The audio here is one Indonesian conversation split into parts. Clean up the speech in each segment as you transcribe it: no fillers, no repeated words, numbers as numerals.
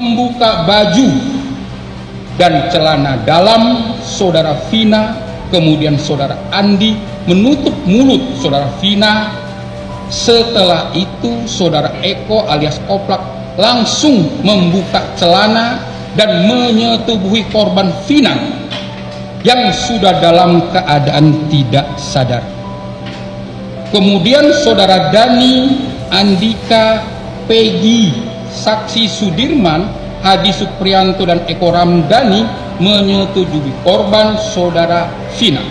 membuka baju dan celana dalam saudara Vina, kemudian saudara Andi menutup mulut saudara Vina. Setelah itu saudara Eko alias Oplak langsung membuka celana dan menyetubuhi korban Vina yang sudah dalam keadaan tidak sadar. Kemudian saudara Dani, Andika, Peggy, saksi Sudirman, Hadi Suprianto dan Eko Ramdhani menyetujui korban saudara Vina.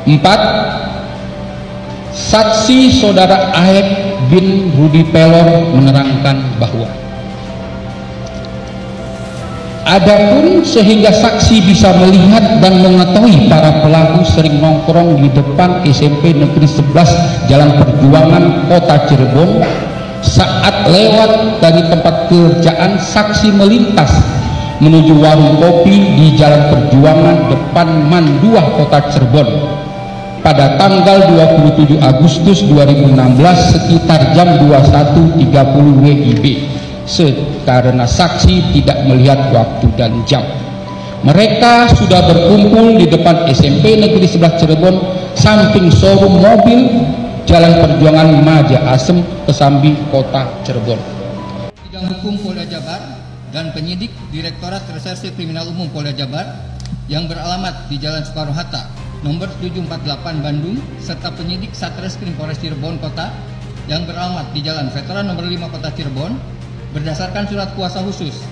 4. Saksi saudara Aep bin Rudi Pelor menerangkan bahwa adapun sehingga saksi bisa melihat dan mengetahui para pelaku sering nongkrong di depan SMP Negeri 11 Jalan Perjuangan Kota Cirebon. Saat lewat dari tempat kerjaan, saksi melintas menuju warung kopi di Jalan Perjuangan depan Manduah Kota Cirebon pada tanggal 27 Agustus 2016 sekitar jam 21.30 WIB. Karena saksi tidak melihat waktu dan jam, mereka sudah berkumpul di depan SMP Negeri 11 Cirebon, samping showroom mobil Jalan Perjuangan Maja Asem, Kesambi, Kota Cirebon. Bidang Hukum Polda Jabar dan penyidik Direktorat Reserse Kriminal Umum Polda Jabar yang beralamat di Jalan Soekarno-Hatta nomor 748 Bandung, serta penyidik Satreskrim Polres Cirebon Kota yang beralamat di Jalan Veteran nomor 5 Kota Cirebon berdasarkan surat kuasa khusus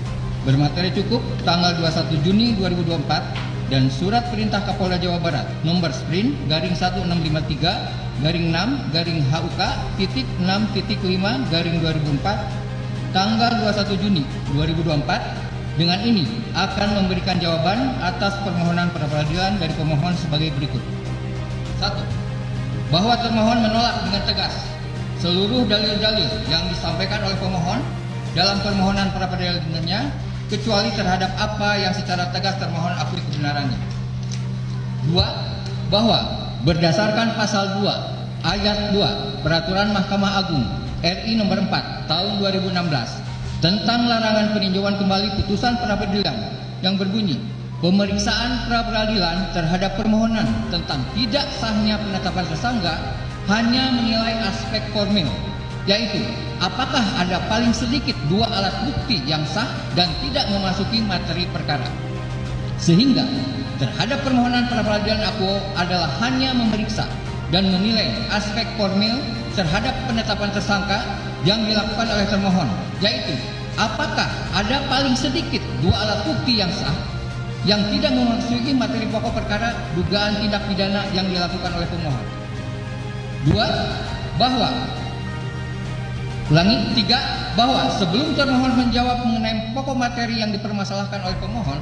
bermateri cukup tanggal 21 Juni 2024 dan surat perintah Kapolda Jawa Barat nomor Sprint garing 1653 garing 6 garing HUK titik 6.5 garing 2004 tanggal 21 Juni 2024. Dengan ini akan memberikan jawaban atas permohonan pra-peradilan dari pemohon sebagai berikut. 1. Bahwa termohon menolak dengan tegas seluruh dalil-dalil yang disampaikan oleh pemohon dalam permohonan pra-peradilannya, kecuali terhadap apa yang secara tegas termohon akui kebenarannya. 2. Bahwa berdasarkan pasal 2 ayat 2 Peraturan Mahkamah Agung RI nomor 4 tahun 2016 tentang larangan peninjauan kembali putusan pra-peradilan yang berbunyi pemeriksaan pra-peradilan terhadap permohonan tentang tidak sahnya penetapan tersangka hanya menilai aspek formil, yaitu apakah ada paling sedikit 2 alat bukti yang sah dan tidak memasuki materi perkara. Sehingga terhadap permohonan pra-peradilan akuo adalah hanya memeriksa dan menilai aspek formil terhadap penetapan tersangka yang dilakukan oleh termohon, yaitu apakah ada paling sedikit 2 alat bukti yang sah yang tidak memasuki materi pokok perkara dugaan tindak pidana yang dilakukan oleh pemohon. 2. Bahwa sebelum termohon menjawab mengenai pokok materi yang dipermasalahkan oleh pemohon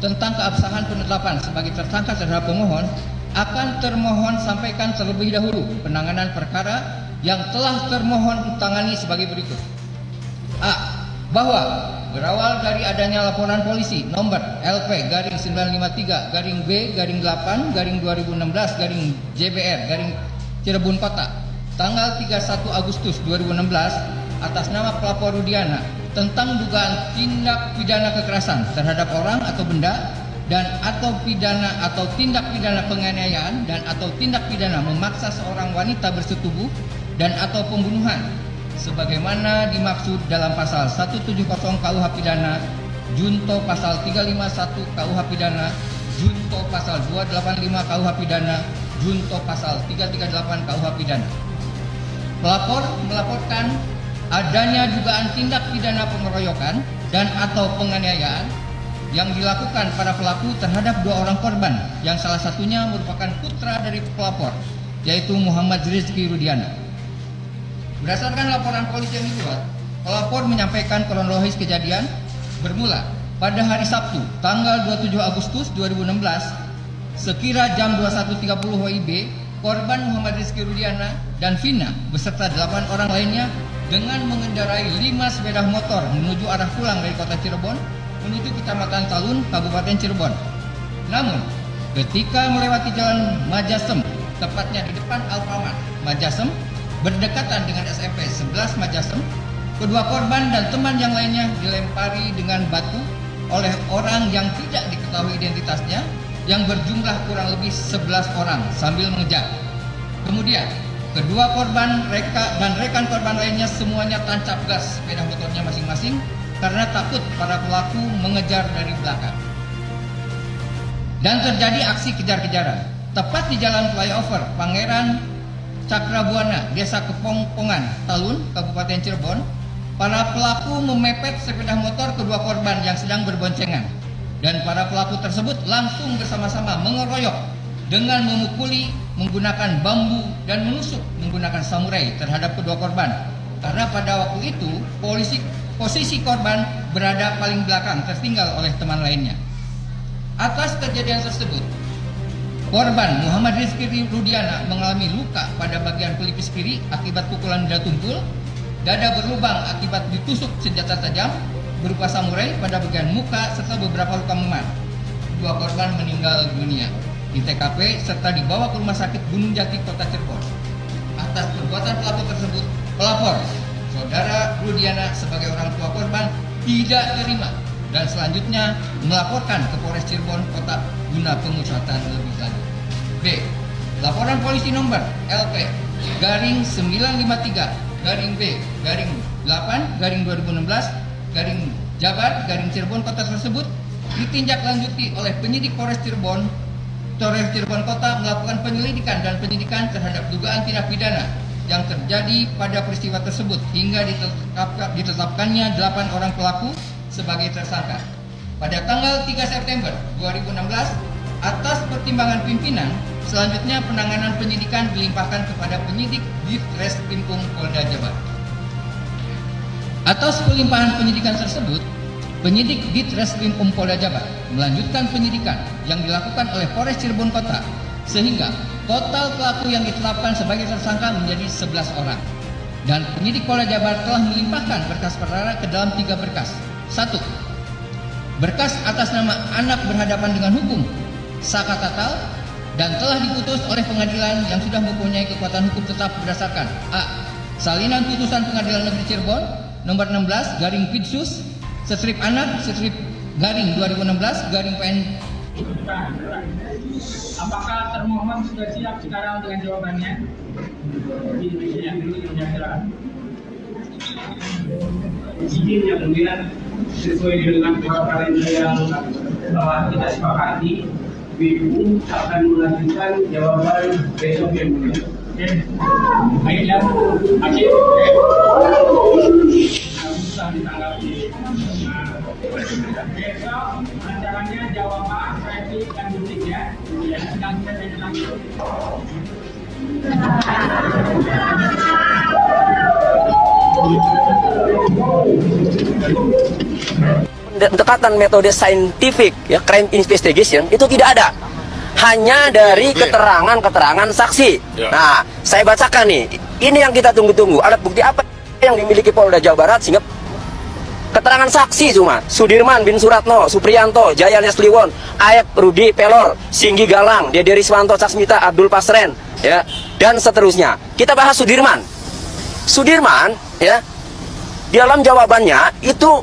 tentang keabsahan penetapan sebagai tersangka terhadap pemohon, akan termohon sampaikan terlebih dahulu penanganan perkara yang telah termohon tangani sebagai berikut. A. Bahwa berawal dari adanya laporan polisi nomor LP garing 953 garing B garing 8 garing 2016 garing JBR garing Cirebon Kota tanggal 31 Agustus 2016 atas nama pelapor Rudiana tentang dugaan tindak pidana kekerasan terhadap orang atau benda dan atau pidana atau tindak pidana penganiayaan dan atau tindak pidana memaksa seorang wanita bersetubuh dan atau pembunuhan sebagaimana dimaksud dalam pasal 170 KUH pidana, junto pasal 351 KUH pidana, junto pasal 285 KUH pidana, junto pasal 338 KUH pidana. Pelapor melaporkan adanya dugaan tindak pidana pengeroyokan dan atau penganiayaan yang dilakukan para pelaku terhadap 2 orang korban yang salah satunya merupakan putra dari pelapor, yaitu Muhammad Rizky Rudiana. Berdasarkan laporan polisi yang dibuat, pelapor menyampaikan kronologis kejadian bermula pada hari Sabtu tanggal 27 Agustus 2016 sekira jam 21.30 WIB, korban Muhammad Rizky Rudiana dan Vina beserta 8 orang lainnya dengan mengendarai 5 sepeda motor menuju arah pulang dari kota Cirebon menuju Kecamatan Talun, Kabupaten Cirebon. Namun, ketika melewati jalan Majasem, tepatnya di depan Alfamart Majasem, berdekatan dengan SMP 11 Majasem, kedua korban dan teman yang lainnya dilempari dengan batu oleh orang yang tidak diketahui identitasnya yang berjumlah kurang lebih 11 orang sambil mengejar. Kemudian, kedua korban dan rekan korban lainnya semuanya tancap gas sepeda motornya masing-masing karena takut para pelaku mengejar dari belakang. Dan terjadi aksi kejar-kejaran. Tepat di jalan flyover Pangeran Cakrabuana, Desa Kepongpongan, Talun, Kabupaten Cirebon, para pelaku memepet sepeda motor kedua korban yang sedang berboncengan. Dan para pelaku tersebut langsung bersama-sama mengeroyok dengan memukuli menggunakan bambu dan menusuk menggunakan samurai terhadap kedua korban. Karena pada waktu itu posisi korban berada paling belakang, tertinggal oleh teman lainnya. Atas kejadian tersebut, korban Muhammad Rizky Rudiana mengalami luka pada bagian pelipis kiri akibat pukulan benda tumpul, dada berlubang akibat ditusuk senjata tajam berupa samurai pada bagian muka serta beberapa luka memar. Dua korban meninggal dunia di TKP serta dibawa ke Rumah Sakit Gunung Jati, Kota Cirebon. Atas perbuatan pelaku tersebut, pelapor, Saudara Rudiana sebagai orang tua korban tidak terima dan selanjutnya melaporkan ke Polres Cirebon Kota guna pengusutan lebih lanjut. B. Laporan polisi nomor LP garing 953 garing B garing 8 garing 2016 garing Jabar garing Cirebon Kota tersebut ditindaklanjuti oleh penyidik Polres Cirebon Kota melakukan penyelidikan dan penyidikan terhadap dugaan tindak pidana yang terjadi pada peristiwa tersebut hingga ditetapkannya 8 orang pelaku sebagai tersangka. Pada tanggal 3 September 2016, atas pertimbangan pimpinan, selanjutnya penanganan penyidikan dilimpahkan kepada penyidik Ditreskrimum Polda Jabar. Atas pelimpahan penyidikan tersebut, penyidik Ditreskrimum Polda Jabar melanjutkan penyidikan yang dilakukan oleh Polres Cirebon Kota, sehingga total pelaku yang ditetapkan sebagai tersangka menjadi 11 orang. Dan penyidik Polda Jabar telah melimpahkan berkas perkara ke dalam 3 berkas. 1. Berkas atas nama anak berhadapan dengan hukum, saka tatal, dan telah diputus oleh pengadilan yang sudah mempunyai kekuatan hukum tetap berdasarkan A. Salinan putusan Pengadilan Negeri Cirebon nomor 16 garing Pidsus strip anak strip garing 2016 garing PN. Apakah termohon sudah siap sekarang dengan jawabannya? Ya, silakan. Izin yang mulia, sesuai dengan peraturan yang telah kita sepakati, BU akan melanjutkan jawaban besok yang mulia. Baiknya, Aceh. Bisa ditanggapi. Besok rencananya jawaban replika dan butik ya. Sedang kita lanjut. Pendekatan metode saintifik ya, crime investigation itu tidak ada, hanya dari keterangan saksi. Nah, saya bacakan nih, ini yang kita tunggu-tunggu, alat bukti apa yang dimiliki Polda Jawa Barat sehingga keterangan saksi cuma Sudirman bin Suratno, Supriyanto, Jaya Lesliwon, Aep Rudi Pelor, Singgi Galang, Dede Riswanto, Caksmita, Abdul Pasren, ya, dan seterusnya. Kita bahas Sudirman. Sudirman, ya, di dalam jawabannya itu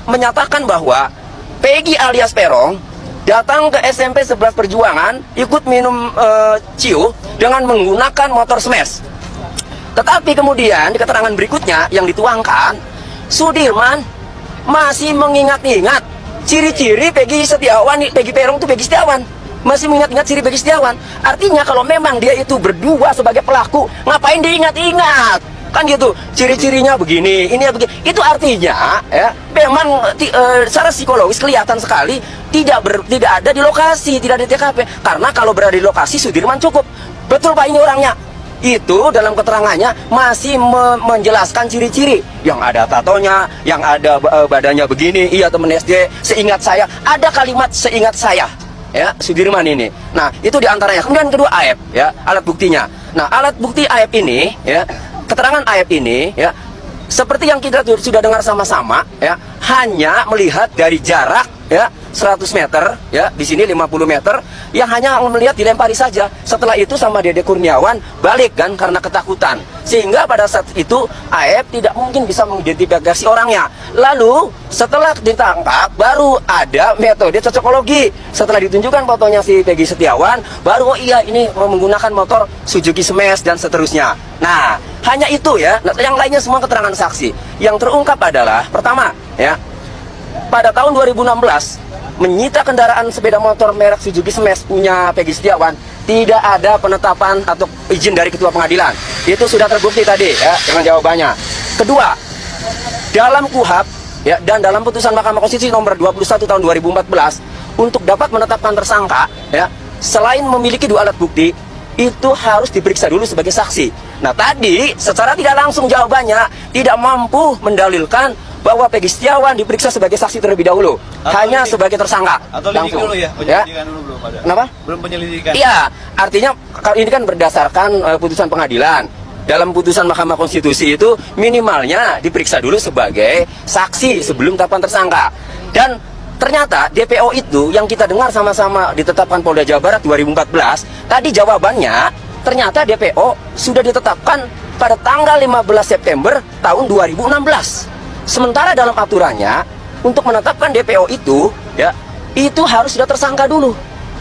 menyatakan bahwa Peggy alias Perong datang ke SMP 11 Perjuangan ikut minum ciu dengan menggunakan motor smash. Tetapi kemudian di keterangan berikutnya yang dituangkan, Sudirman masih mengingat-ingat ciri-ciri Peggy Perong itu Peggy Setiawan. Masih mengingat-ingat ciri Peggy Setiawan. Artinya kalau memang dia itu berdua sebagai pelaku, ngapain diingat-ingat? Kan gitu, ciri-cirinya begini, ini ya begini. Itu artinya ya, memang secara psikologis kelihatan sekali tidak ada di lokasi, tidak ada di TKP. Karena kalau berada di lokasi Sudirman cukup. Betul Pak, ini orangnya. Itu dalam keterangannya masih menjelaskan ciri-ciri yang ada tatonya, yang ada badannya begini. Iya teman SD, seingat saya ada kalimat seingat saya. Ya, Sudirman ini. Nah, itu diantaranya. Kemudian kedua Aep, ya, alat buktinya. Nah, alat bukti Aep ini, ya, keterangan Aep ini, ya, seperti yang kita sudah dengar sama-sama, ya, hanya melihat dari jarak, ya, 100 meter, ya, di sini 50 meter, yang hanya melihat dilempari saja. Setelah itu sama Dede Kurniawan balik kan karena ketakutan. Sehingga pada saat itu AF tidak mungkin bisa mengidentifikasi orangnya. Lalu setelah ditangkap baru ada metode cocokologi. Setelah ditunjukkan fotonya si Peggy Setiawan, baru oh iya ini menggunakan motor Suzuki Smash dan seterusnya. Nah, hanya itu ya. Nah, yang lainnya semua keterangan saksi. Yang terungkap adalah pertama, ya, pada tahun 2016 menyita kendaraan sepeda motor merek Suzuki Smash punya Peggy Setiawan, tidak ada penetapan atau izin dari ketua pengadilan. Itu sudah terbukti tadi ya dengan jawabannya. Kedua, dalam KUHP ya dan dalam putusan Mahkamah Konstitusi nomor 21 tahun 2014 untuk dapat menetapkan tersangka ya, selain memiliki 2 alat bukti, itu harus diperiksa dulu sebagai saksi. Nah tadi secara tidak langsung jawabannya tidak mampu mendalilkan bahwa Peggy Setiawan diperiksa sebagai saksi terlebih dahulu, hanya sebagai tersangka. Atau langsung dulu ya, penyelidikan dulu belum ada. Kenapa? Belum penyelidikan. Iya, artinya ini kan berdasarkan putusan pengadilan. Dalam putusan Mahkamah Konstitusi itu minimalnya diperiksa dulu sebagai saksi sebelum tetapkan tersangka. Dan ternyata DPO itu yang kita dengar sama-sama ditetapkan Polda Jawa Barat 2014, tadi jawabannya ternyata DPO sudah ditetapkan pada tanggal 15 September tahun 2016. Sementara dalam aturannya untuk menetapkan DPO itu ya, itu harus sudah tersangka dulu.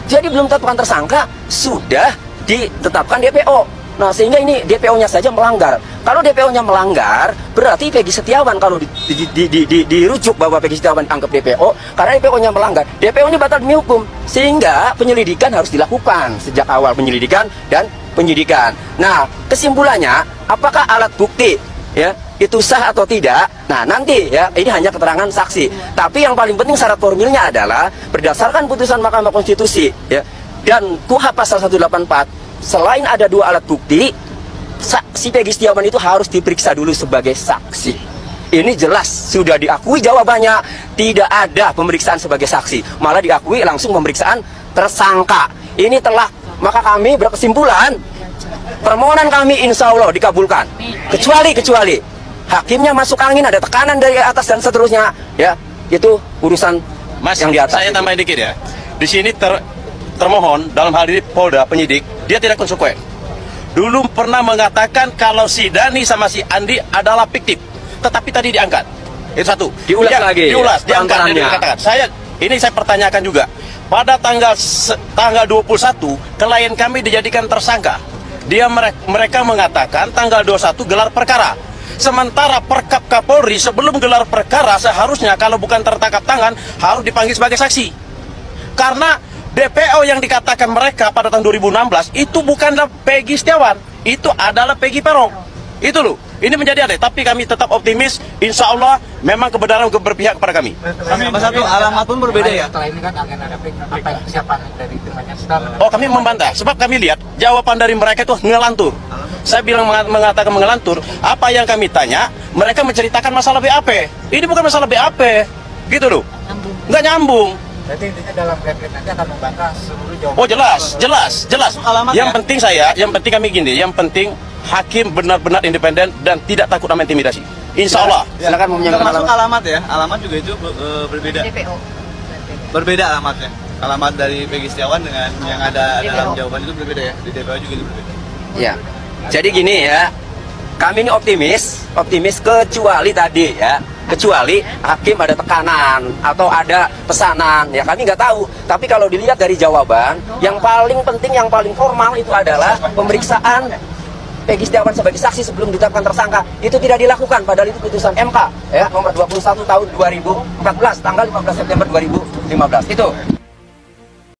Jadi belum tetapkan tersangka sudah ditetapkan DPO. Nah, sehingga ini DPO-nya saja melanggar. Kalau DPO-nya melanggar, berarti Peggy Setiawan kalau dirujuk bahwa Peggy Setiawan dianggap DPO, karena DPO-nya melanggar, DPO ini batal demi hukum. Sehingga penyelidikan harus dilakukan sejak awal penyelidikan dan penyidikan. Nah, kesimpulannya, apakah alat bukti ya itu sah atau tidak? Nah, nanti ya ini hanya keterangan saksi. Tapi yang paling penting syarat formilnya adalah berdasarkan putusan Mahkamah Konstitusi ya dan KUHP pasal 184. Selain ada 2 alat bukti, si Peggy Setiawan itu harus diperiksa dulu sebagai saksi. Ini jelas sudah diakui jawabannya, tidak ada pemeriksaan sebagai saksi, malah diakui langsung pemeriksaan tersangka. Ini telah, maka kami berkesimpulan permohonan kami insya Allah dikabulkan. Kecuali hakimnya masuk angin, ada tekanan dari atas dan seterusnya, ya itu urusan Mas, yang di atas. saya tambahin dikit ya. Di sini termohon dalam hal ini Polda penyidik, dia tidak konsekuen. Dulu pernah mengatakan kalau si Dani sama si Andi adalah fiktif, tetapi tadi diangkat. Itu satu. Diulas lagi. Diulas, diangkat. Dikatakan. Saya pertanyakan juga. Pada tanggal 21 klien kami dijadikan tersangka. Mereka mengatakan tanggal 21 gelar perkara. Sementara Perkap Kapolri sebelum gelar perkara seharusnya kalau bukan tertangkap tangan harus dipanggil sebagai saksi. Karena DPO yang dikatakan mereka pada tahun 2016 itu bukanlah Peggy Setiawan, itu adalah Peggy Peron. Itu loh. Ini menjadi aneh, tapi kami tetap optimis. Insya Allah memang kebenaran berpihak kepada kami. Satu alamat pun berbeda ya. Setelah ini kan akan ada persiapan dari timnya sudah. Oh, kami membantah, sebab kami lihat jawaban dari mereka itu ngelantur. Saya bilang mengatakan mengelantur. Apa yang kami tanya, mereka menceritakan masalah BAP. Ini bukan masalah BAP, gitu loh. Nggak nyambung. Berarti intinya dalam replik nanti akan membantah seluruh jawaban. Oh jelas. Yang penting kami gini, yang penting hakim benar-benar independen dan tidak takut sama intimidasi. Insya Allah. Silakan Termasuk alamat ya, alamat juga itu berbeda. DPO. Berbeda alamatnya. Alamat dari Peggy Setiawan dengan yang ada dalam jawaban itu berbeda ya. Di DPO juga itu berbeda. Ya. Jadi gini ya, kami ini optimis kecuali tadi ya. Kecuali hakim ada tekanan atau ada pesanan, ya kami nggak tahu. Tapi kalau dilihat dari jawaban, yang paling penting, yang paling formal itu adalah pemeriksaan Peggy Setiawan sebagai saksi sebelum ditetapkan tersangka. Itu tidak dilakukan, padahal itu putusan MK ya nomor 21 tahun 2014 tanggal 15 September 2015 itu.